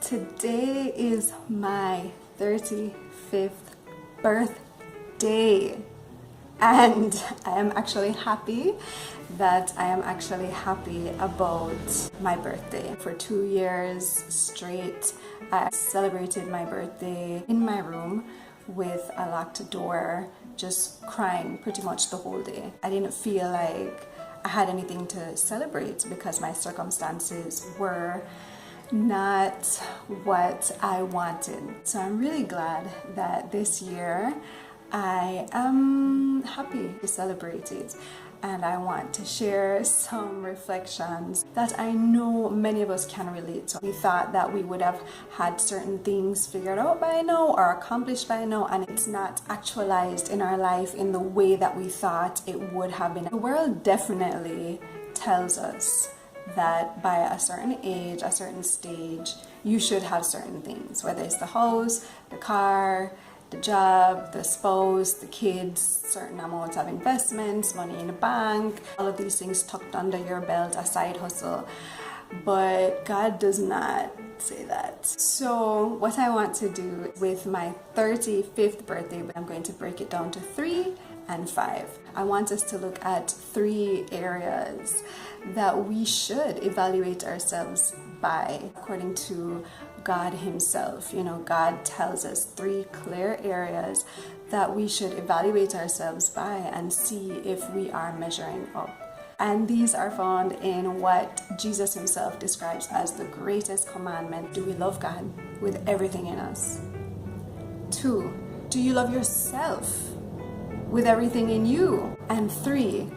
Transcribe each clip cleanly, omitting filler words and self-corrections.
Today is my 35th birthday, and I am actually happy about my birthday. For 2 years straight, I celebrated my birthday in my room with a locked door, just crying pretty much the whole day. I didn't feel like I had anything to celebrate because my circumstances were not what I wanted. So I'm really glad that this year I am happy to celebrate it, and I want to share some reflections that I know many of us can relate to. We thought that we would have had certain things figured out by now or accomplished by now, and it's not actualized in our life in the way that we thought it would have been. The world definitely tells us that by a certain age, a certain stage, you should have certain things, whether it's the house, the car, the job, the spouse, the kids, certain amounts of investments, money in the bank, all of these things tucked under your belt, a side hustle. But God does not say that. So what I want to do with my 35th birthday, I'm going to break it down to 3 and 5. I want us to look at 3 areas that we should evaluate ourselves by, according to God Himself. You know, God tells us 3 clear areas that we should evaluate ourselves by and see if we are measuring up. And these are found in what Jesus Himself describes as the greatest commandment. Do we love God with everything in us? 2, do you love yourself with everything in you? And 3,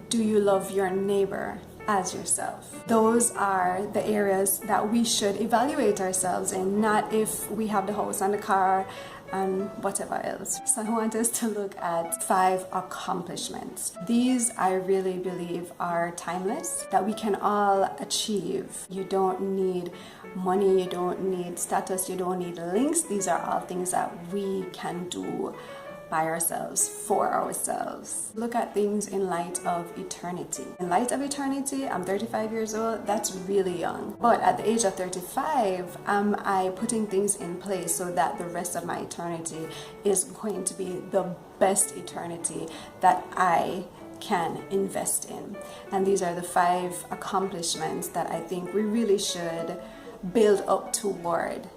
do you love your neighbor as yourself? Those are the areas that we should evaluate ourselves in, not if we have the house and the car and whatever else. So I want us to look at 5 accomplishments. These I really believe are timeless, that we can all achieve. You don't need money, you don't need status, you don't need links. These are all things that we can do by ourselves, for ourselves. Look at things in light of eternity. In light of eternity, I'm 35 years old, that's really young. But at the age of 35, am I putting things in place so that the rest of my eternity is going to be the best eternity that I can invest in? And these are the 5 accomplishments that I think we really should build up toward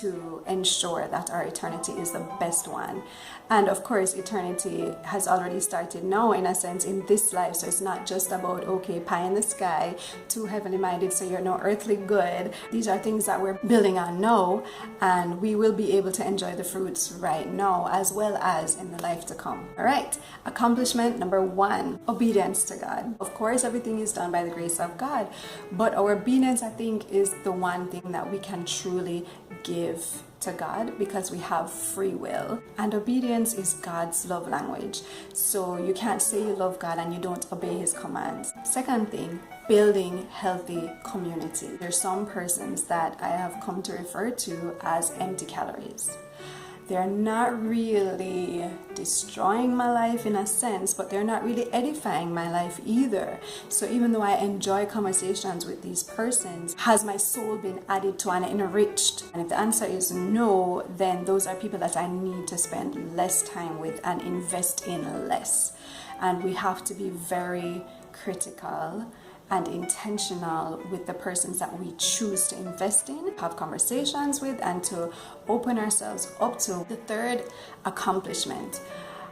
to ensure that our eternity is the best one. And of course, eternity has already started now, in a sense, in this life. So it's not just about, okay, pie in the sky, too heavenly minded, so you're no earthly good. These are things that we're building on now, and we will be able to enjoy the fruits right now as well as in the life to come. All right, accomplishment number 1, obedience to God. Of course, everything is done by the grace of God, but our obedience, I think, is the one thing that we can truly give to God, because we have free will, and obedience is God's love language. So you can't say you love God and you don't obey His commands. Second thing, building healthy community. There's some persons that I have come to refer to as empty calories. They're not really destroying my life in a sense, but they're not really edifying my life either. So even though I enjoy conversations with these persons, has my soul been added to and enriched? And if the answer is no, then those are people that I need to spend less time with and invest in less. And we have to be very critical and intentional with the persons that we choose to invest in, have conversations with, and to open ourselves up to. The 3rd accomplishment,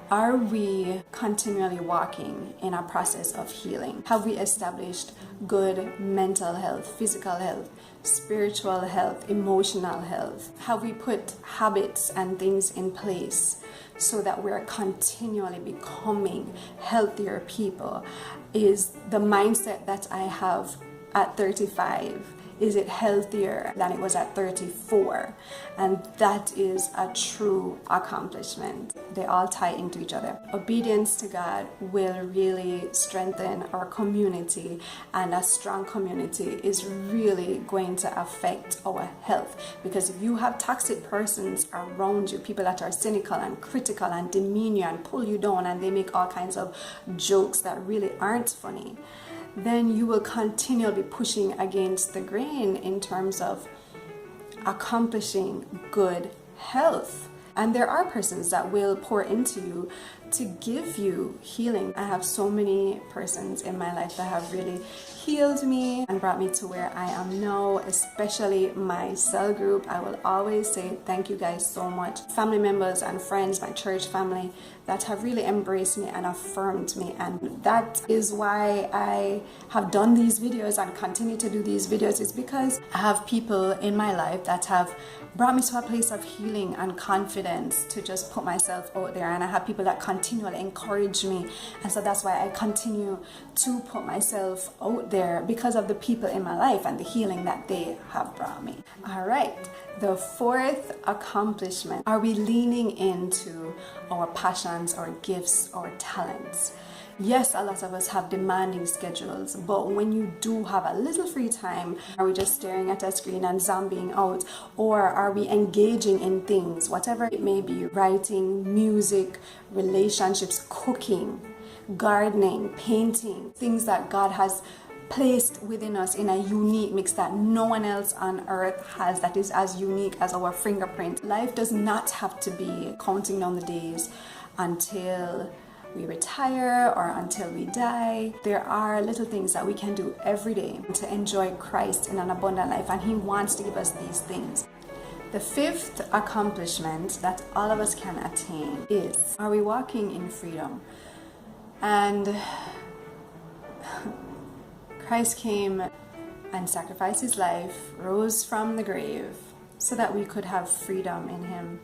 are we continually walking in a process of healing? Have we established good mental health, physical health, spiritual health, emotional health? Have we put habits and things in place so that we're continually becoming healthier people? Is the mindset that I have at 35, is it healthier than it was at 34? And that is a true accomplishment. They all tie into each other. Obedience to God will really strengthen our community, and a strong community is really going to affect our health, because if you have toxic persons around you, people that are cynical and critical and demean you and pull you down, and they make all kinds of jokes that really aren't funny, then you will continually be pushing against the grain in terms of accomplishing good health. And there are persons that will pour into you to give you healing. I have so many persons in my life that have really healed me and brought me to where I am now, especially my cell group. I will always say thank you guys so much. Family members and friends, my church family that have really embraced me and affirmed me. And that is why I have done these videos and continue to do these videos. It's because I have people in my life that have brought me to a place of healing and confidence to just put myself out there, and I have people that continually encourage me, and so that's why I continue to put myself out there, because of the people in my life and the healing that they have brought me. All right, the fourth accomplishment: are we leaning into our passions, our gifts, our talents? Yes, a lot of us have demanding schedules, but when you do have a little free time, are we just staring at a screen and zombieing out, or are we engaging in things, whatever it may be, writing, music, relationships, cooking, gardening, painting, things that God has placed within us in a unique mix that no one else on earth has, that is as unique as our fingerprint. Life does not have to be counting down the days until we retire or until we die. There are little things that we can do every day to enjoy Christ in an abundant life, and He wants to give us these things. The fifth accomplishment that all of us can attain is, are we walking in freedom? And Christ came and sacrificed His life, rose from the grave, so that we could have freedom in Him.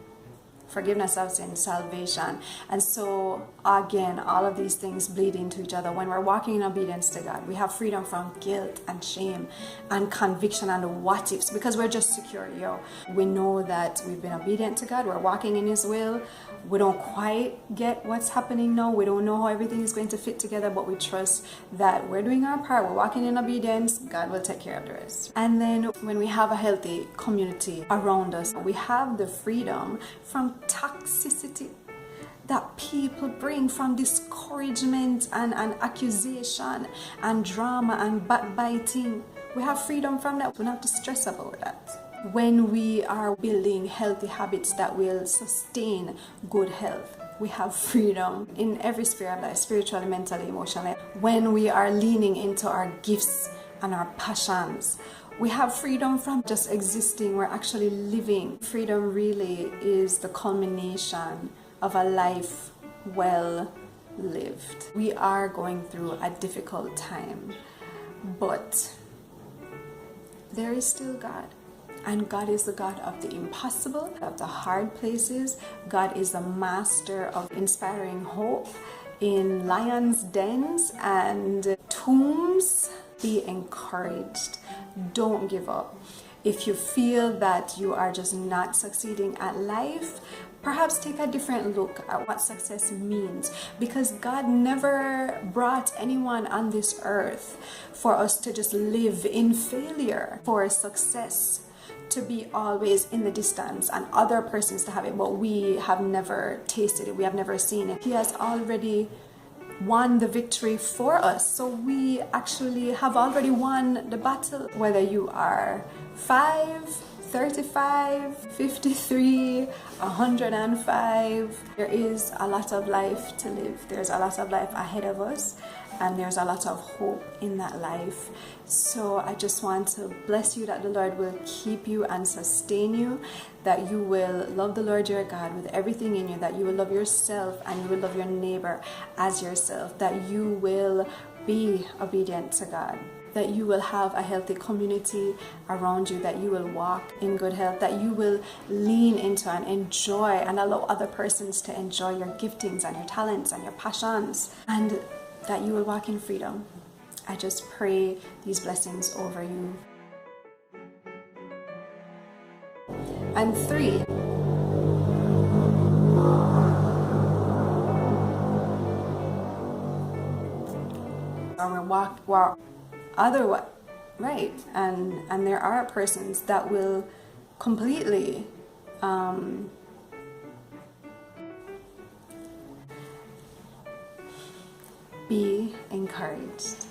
Forgiveness of sin, salvation. And so again, all of these things bleed into each other. When we're walking in obedience to God, we have freedom from guilt and shame and conviction and what ifs, because we're just secure. We know that we've been obedient to God, we're walking in His will. We don't quite get what's happening now, we don't know how everything is going to fit together, but we trust that we're doing our part, we're walking in obedience, God will take care of the rest. And then when we have a healthy community around us, we have the freedom from toxicity that people bring, from discouragement and accusation and drama and backbiting. We have freedom from that. We don't have to stress about that. When we are building healthy habits that will sustain good health, we have freedom in every sphere of life, spiritually, mentally, emotionally. When we are leaning into our gifts and our passions, we have freedom from just existing, we're actually living. Freedom really is the culmination of a life well lived. We are going through a difficult time, but there is still God. And God is the God of the impossible, of the hard places. God is the master of inspiring hope in lions' dens and tombs. Be encouraged. Don't give up. If you feel that you are just not succeeding at life, perhaps take a different look at what success means, because God never brought anyone on this earth for us to just live in failure, for success to be always in the distance and other persons to have it, but we have never tasted it, we have never seen it. He has already won the victory for us, so we actually have already won the battle. Whether you are 5, 35, 53, 105, there is a lot of life to live. There's a lot of life ahead of us, and there's a lot of hope in that life. So I just want to bless you that the Lord will keep you and sustain you, that you will love the Lord your God with everything in you, that you will love yourself and you will love your neighbor as yourself, that you will be obedient to God, that you will have a healthy community around you, that you will walk in good health, that you will lean into and enjoy and allow other persons to enjoy your giftings and your talents and your passions, and that you will walk in freedom. I just pray these blessings over you. And 3, otherwise, right? And there are persons that will completely be encouraged.